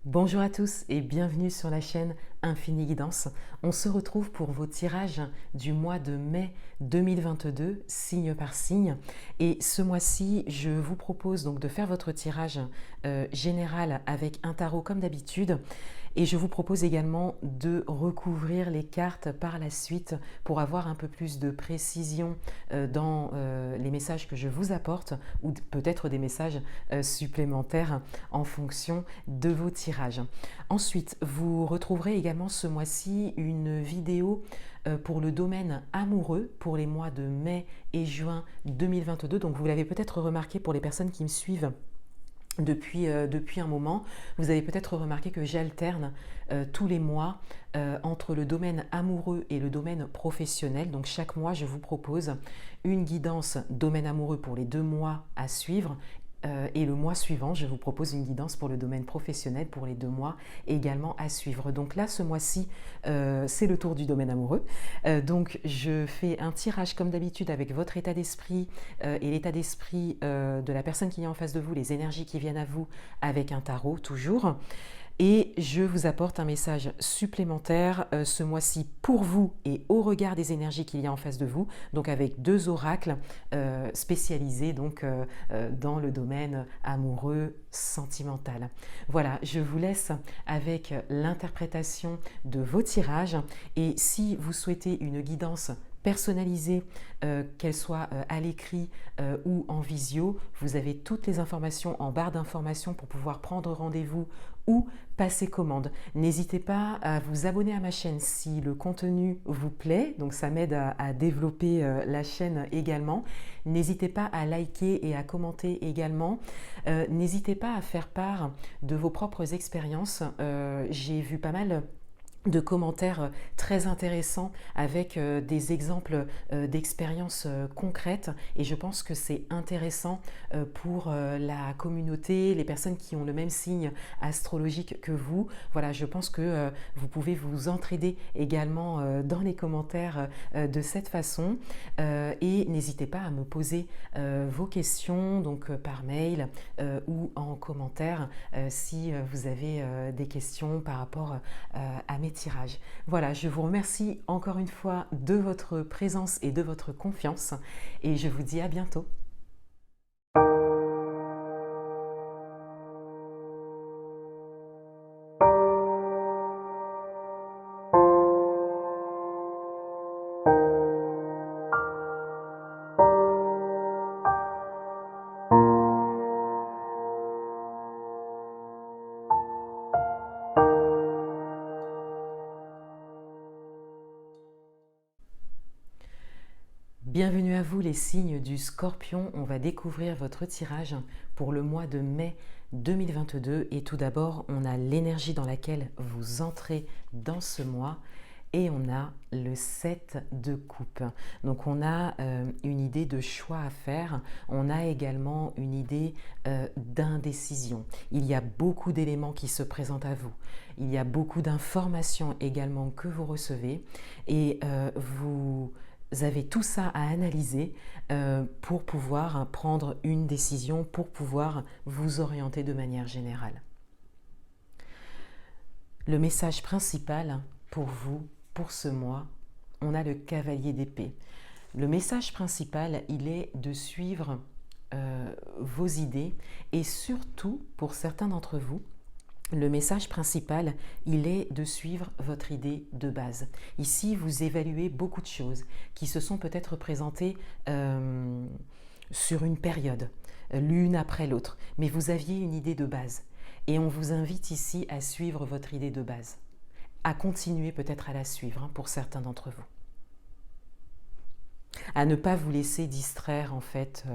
Bonjour à tous et bienvenue sur la chaîne Infini Guidance. On se retrouve pour vos tirages du mois de mai 2022, signe par signe. Et ce mois-ci, je vous propose donc de faire votre tirage général avec un tarot comme d'habitude. Et je vous propose également de recouvrir les cartes par la suite pour avoir un peu plus de précision dans les messages que je vous apporte ou peut-être des messages supplémentaires en fonction de vos tirages. Ensuite, vous retrouverez également ce mois-ci une vidéo pour le domaine amoureux pour les mois de mai et juin 2022. Donc vous l'avez peut-être remarqué pour les personnes qui me suivent depuis un moment, vous avez peut-être remarqué que j'alterne tous les mois entre le domaine amoureux et le domaine professionnel. Donc chaque mois, je vous propose une guidance domaine amoureux pour les 2 mois à suivre. Et le mois suivant, je vous propose une guidance pour le domaine professionnel pour les 2 mois également à suivre. Donc là, ce mois-ci, c'est le tour du domaine amoureux. Donc je fais un tirage comme d'habitude avec votre état d'esprit et l'état d'esprit de la personne qui est en face de vous, les énergies qui viennent à vous avec un tarot toujours. Et je vous apporte un message supplémentaire ce mois-ci pour vous et au regard des énergies qu'il y a en face de vous, donc avec 2 oracles spécialisés donc, dans le domaine amoureux, sentimental. Voilà, je vous laisse avec l'interprétation de vos tirages et si vous souhaitez une guidance personnalisée, qu'elle soit à l'écrit ou en visio, vous avez toutes les informations en barre d'informations pour pouvoir prendre rendez-vous ou passer commande. N'hésitez pas à vous abonner à ma chaîne si le contenu vous plaît, donc ça m'aide à développer la chaîne également. N'hésitez pas à liker et à commenter également. N'hésitez pas à faire part de vos propres expériences. J'ai vu pas mal de commentaires très intéressants avec des exemples d'expériences concrètes et je pense que c'est intéressant pour la communauté, les personnes qui ont le même signe astrologique que vous. Voilà, je pense que vous pouvez vous entraider également dans les commentaires de cette façon et n'hésitez pas à me poser vos questions donc par mail ou en commentaire si vous avez des questions par rapport à mes tirages. Voilà, je vous remercie encore une fois de votre présence et de votre confiance et je vous dis à bientôt. Bienvenue à vous les signes du Scorpion, on va découvrir votre tirage pour le mois de mai 2022 et tout d'abord on a l'énergie dans laquelle vous entrez dans ce mois et on a le 7 de coupe. Donc on a une idée de choix à faire, on a également une idée d'indécision. Il y a beaucoup d'éléments qui se présentent à vous, il y a beaucoup d'informations également que vous recevez et vous avez tout ça à analyser pour pouvoir prendre une décision, pour pouvoir vous orienter de manière générale. Le message principal pour vous, pour ce mois, on a le cavalier d'épée. Le message principal, il est de suivre vos idées et surtout, pour certains d'entre vous, le message principal, il est de suivre votre idée de base. Ici, vous évaluez beaucoup de choses qui se sont peut-être présentées sur une période, l'une après l'autre, mais vous aviez une idée de base. Et on vous invite ici à suivre votre idée de base, à continuer peut-être à la suivre pour certains d'entre vous. À ne pas vous laisser distraire en fait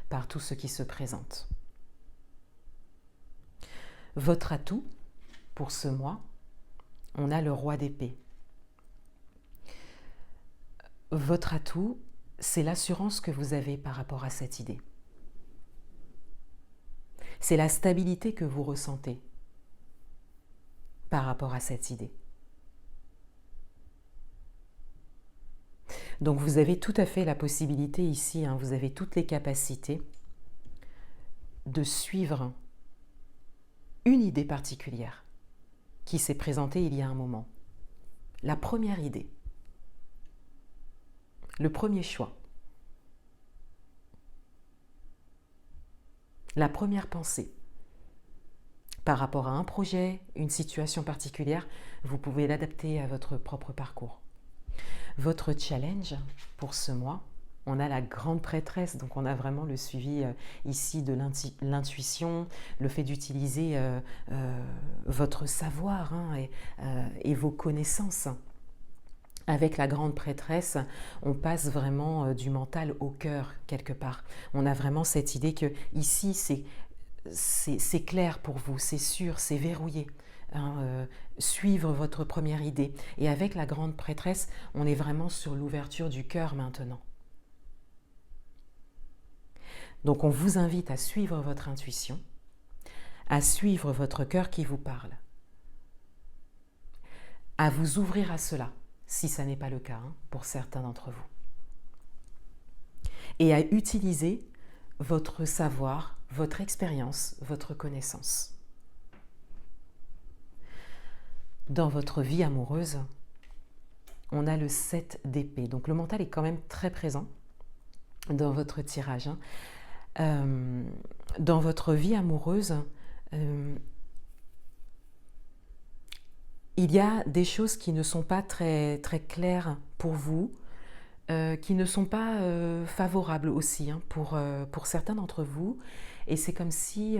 par tout ce qui se présente. Votre atout pour ce mois, on a le roi d'épée. Votre atout, c'est l'assurance que vous avez par rapport à cette idée. C'est la stabilité que vous ressentez par rapport à cette idée. Donc vous avez tout à fait la possibilité ici, vous avez toutes les capacités de suivre une idée particulière. qui s'est présentée il y a un moment. La première idée, le premier choix, la première pensée par rapport à un projet, une situation particulière, vous pouvez l'adapter à votre propre parcours. Votre challenge pour ce mois, on a la grande prêtresse, donc on a vraiment le suivi ici de l'intuition, le fait d'utiliser votre savoir et vos connaissances. Avec la grande prêtresse, on passe vraiment du mental au cœur quelque part. On a vraiment cette idée que ici c'est clair pour vous, c'est sûr, c'est verrouillé. Suivre votre première idée. Et avec la grande prêtresse, on est vraiment sur l'ouverture du cœur maintenant. Donc on vous invite à suivre votre intuition, à suivre votre cœur qui vous parle, à vous ouvrir à cela, si ça n'est pas le cas pour certains d'entre vous, et à utiliser votre savoir, votre expérience, votre connaissance. Dans votre vie amoureuse, on a le 7 d'épée. Donc le mental est quand même très présent dans votre tirage. Dans votre vie amoureuse, il y a des choses qui ne sont pas très, très claires pour vous, qui ne sont pas favorables aussi pour certains d'entre vous. Et c'est comme si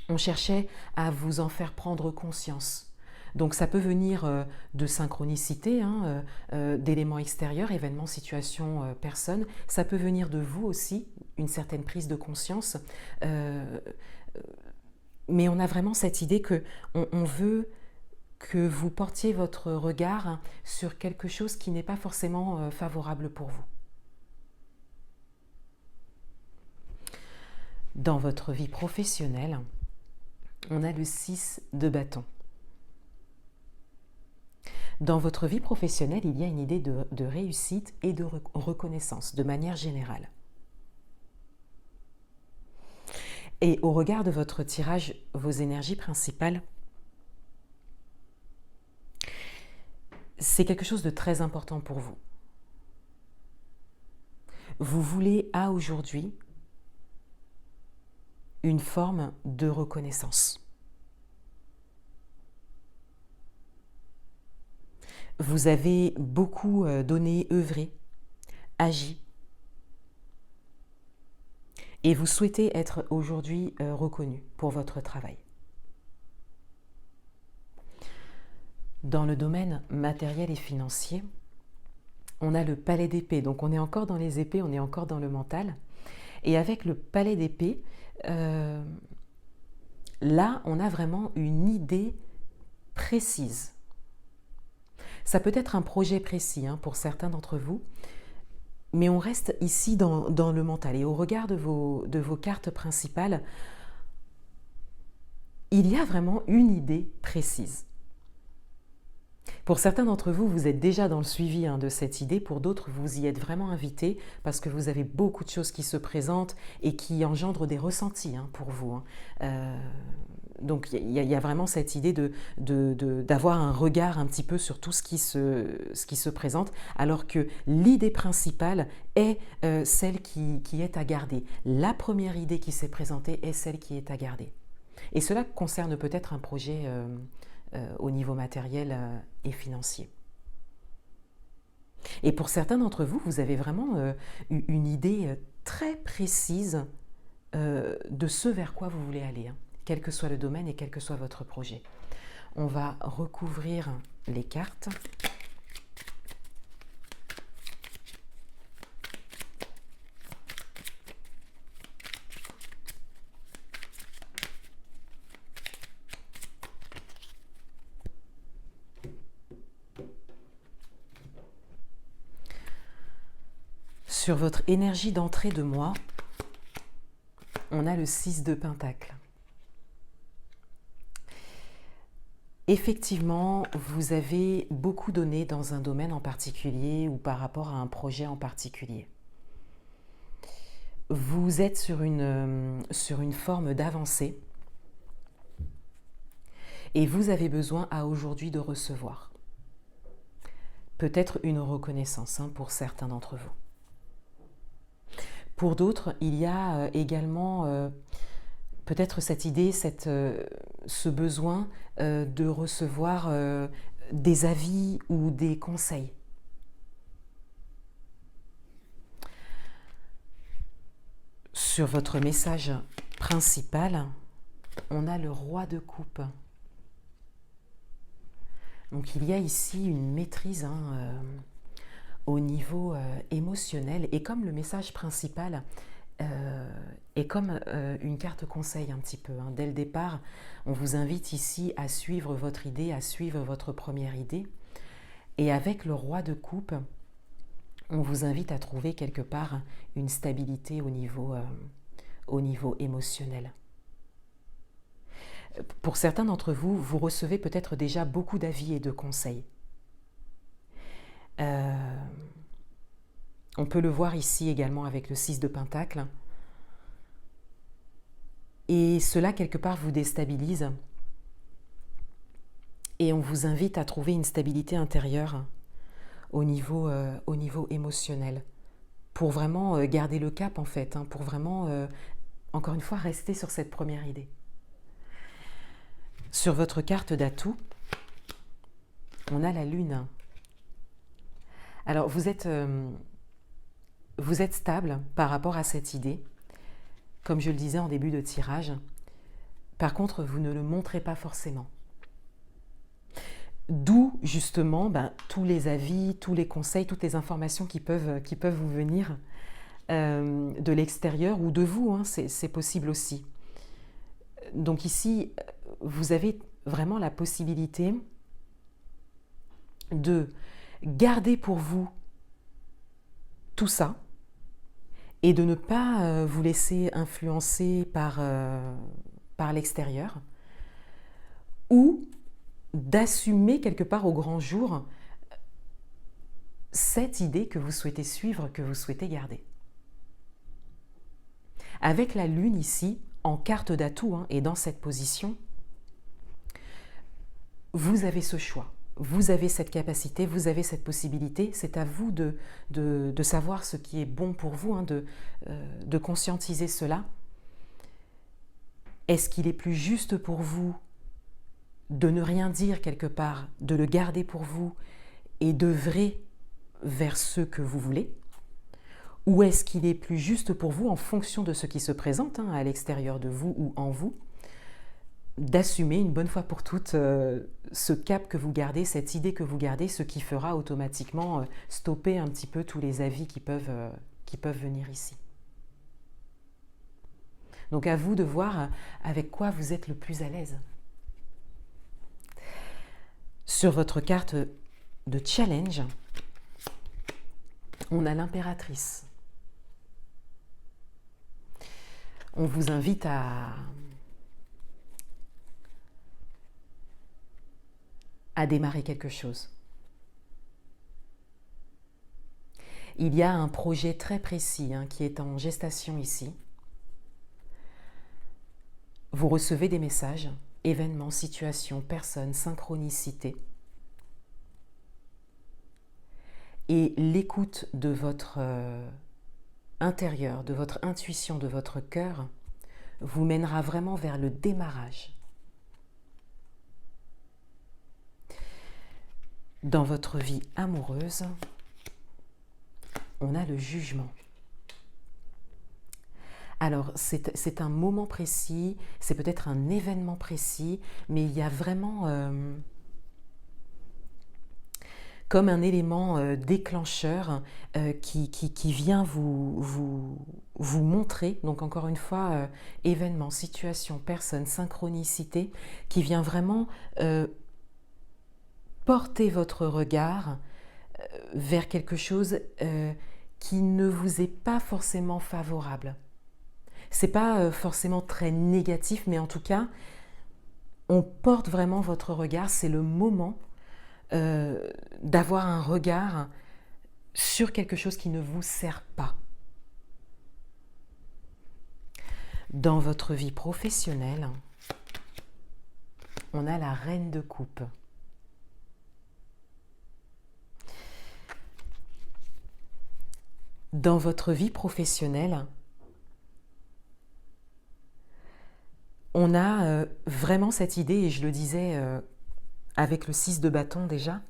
on cherchait à vous en faire prendre conscience. Donc ça peut venir de synchronicité, d'éléments extérieurs, événements, situations, personnes. Ça peut venir de vous aussi, une certaine prise de conscience. Mais on a vraiment cette idée qu'on veut que vous portiez votre regard sur quelque chose qui n'est pas forcément favorable pour vous. Dans votre vie professionnelle, on a le 6 de bâton. Dans votre vie professionnelle, il y a une idée de réussite et de reconnaissance, de manière générale. Et au regard de votre tirage, vos énergies principales, c'est quelque chose de très important pour vous. Vous voulez à aujourd'hui une forme de reconnaissance. Vous avez beaucoup donné, œuvré, agi. Et vous souhaitez être aujourd'hui reconnu pour votre travail. Dans le domaine matériel et financier, on a le palais d'épée. Donc on est encore dans les épées, on est encore dans le mental. Et avec le palais d'épée, là, on a vraiment une idée précise. Ça peut être un projet précis pour certains d'entre vous, mais on reste ici dans le mental. Et au regard de vos cartes principales, il y a vraiment une idée précise. Pour certains d'entre vous, vous êtes déjà dans le suivi de cette idée. Pour d'autres, vous y êtes vraiment invités parce que vous avez beaucoup de choses qui se présentent et qui engendrent des ressentis pour vous. Donc, il y a vraiment cette idée d'avoir un regard un petit peu sur tout ce qui se présente, alors que l'idée principale est celle qui est à garder. La première idée qui s'est présentée est celle qui est à garder. Et cela concerne peut-être un projet au niveau matériel et financier. Et pour certains d'entre vous, vous avez vraiment une idée très précise de ce vers quoi vous voulez aller, quel que soit le domaine et quel que soit votre projet. On va recouvrir les cartes. Sur votre énergie d'entrée de mois, on a le 6 de Pentacle. Effectivement, vous avez beaucoup donné dans un domaine en particulier ou par rapport à un projet en particulier. Vous êtes sur une forme d'avancée Et vous avez besoin à aujourd'hui de recevoir. Peut-être une reconnaissance pour certains d'entre vous. Pour d'autres, il y a également peut-être cette idée, ce besoin de recevoir des avis ou des conseils. Sur votre message principal, on a le roi de coupe. Donc il y a ici une maîtrise au niveau émotionnel, et comme le message principal est comme une carte conseil un petit peu. Dès le départ, on vous invite ici à suivre votre idée, à suivre votre première idée. Et avec le roi de coupe, on vous invite à trouver quelque part une stabilité au niveau émotionnel. Pour certains d'entre vous, vous recevez peut-être déjà beaucoup d'avis et de conseils. On peut le voir ici également avec le 6 de Pentacle. Et cela, quelque part, vous déstabilise. Et on vous invite à trouver une stabilité intérieure au niveau émotionnel. Pour vraiment garder le cap, en fait. Pour vraiment, encore une fois, rester sur cette première idée. Sur votre carte d'atout, on a la Lune. Alors, vous êtes stable par rapport à cette idée, comme je le disais en début de tirage. Par contre, vous ne le montrez pas forcément. D'où, justement, tous les avis, tous les conseils, toutes les informations qui peuvent vous venir de l'extérieur ou de vous, c'est possible aussi. Donc ici, vous avez vraiment la possibilité de garder pour vous tout ça et de ne pas vous laisser influencer par l'extérieur, ou d'assumer quelque part au grand jour cette idée que vous souhaitez suivre, que vous souhaitez garder. Avec la Lune ici, en carte d'atout, et dans cette position, vous avez ce choix. Vous avez cette capacité, vous avez cette possibilité. C'est à vous de savoir ce qui est bon pour vous, de conscientiser cela. Est-ce qu'il est plus juste pour vous de ne rien dire quelque part, de le garder pour vous et d'œuvrer vers ce que vous voulez? Ou est-ce qu'il est plus juste pour vous, en fonction de ce qui se présente à l'extérieur de vous ou en vous, d'assumer une bonne fois pour toutes ce cap que vous gardez, cette idée que vous gardez, ce qui fera automatiquement stopper un petit peu tous les avis qui peuvent venir ici. Donc à vous de voir avec quoi vous êtes le plus à l'aise. Sur votre carte de challenge, on a l'impératrice. On vous invite à démarrer quelque chose. Il y a un projet très précis qui est en gestation ici. Vous recevez des messages, événements, situations, personnes, synchronicités. Et l'écoute de votre intérieur, de votre intuition, de votre cœur, vous mènera vraiment vers le démarrage. Dans votre vie amoureuse, on a le jugement. Alors, c'est un moment précis, c'est peut-être un événement précis, mais il y a vraiment comme un élément déclencheur qui vient vous montrer, donc encore une fois, événement, situation, personne, synchronicité, qui vient vraiment porter votre regard vers quelque chose qui ne vous est pas forcément favorable. C'est pas forcément très négatif, mais en tout cas, on porte vraiment votre regard. C'est le moment d'avoir un regard sur quelque chose qui ne vous sert pas. Dans votre vie professionnelle, on a la reine de coupe. Dans votre vie professionnelle, on a vraiment cette idée, et je le disais avec le 6 de bâton déjà,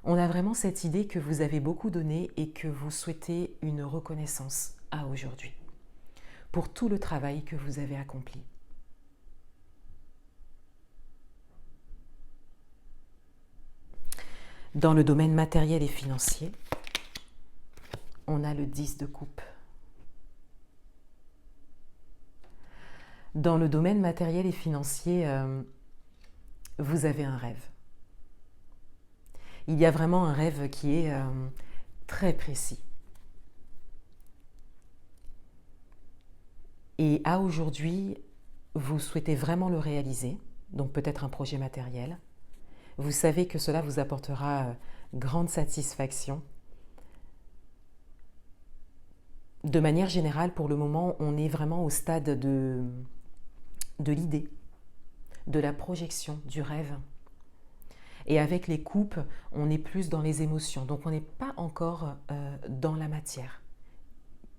on a vraiment cette idée que vous avez beaucoup donné et que vous souhaitez une reconnaissance à aujourd'hui pour tout le travail que vous avez accompli. Dans le domaine matériel et financier, on a le 10 de coupe. Dans le domaine matériel et financier, vous avez un rêve. Il y a vraiment un rêve qui est très précis. Et à aujourd'hui, vous souhaitez vraiment le réaliser, donc peut-être un projet matériel. Vous savez que cela vous apportera grande satisfaction. De manière générale, pour le moment, on est vraiment au stade de l'idée, de la projection, du rêve. Et avec les coupes, on est plus dans les émotions. Donc on n'est pas encore dans la matière.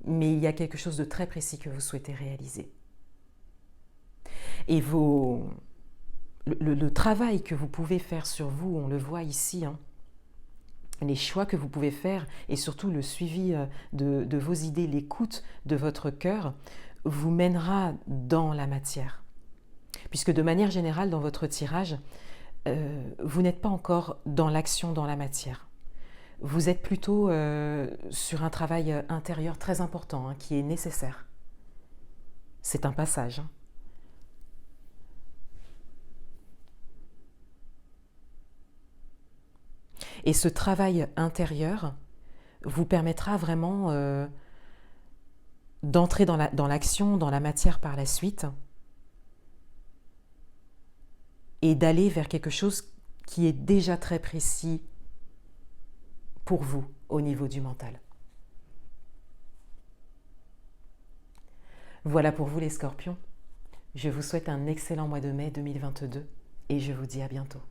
Mais il y a quelque chose de très précis que vous souhaitez réaliser. Et le travail que vous pouvez faire sur vous, on le voit ici, hein, les choix que vous pouvez faire et surtout le suivi de vos idées, l'écoute de votre cœur, vous mènera dans la matière. Puisque de manière générale, dans votre tirage, vous n'êtes pas encore dans l'action, dans la matière. Vous êtes plutôt sur un travail intérieur très important, hein, qui est nécessaire. C'est un passage. Hein. Et ce travail intérieur vous permettra vraiment d'entrer dans l'action, dans la matière par la suite, et d'aller vers quelque chose qui est déjà très précis pour vous au niveau du mental. Voilà pour vous les scorpions. Je vous souhaite un excellent mois de mai 2022 et je vous dis à bientôt.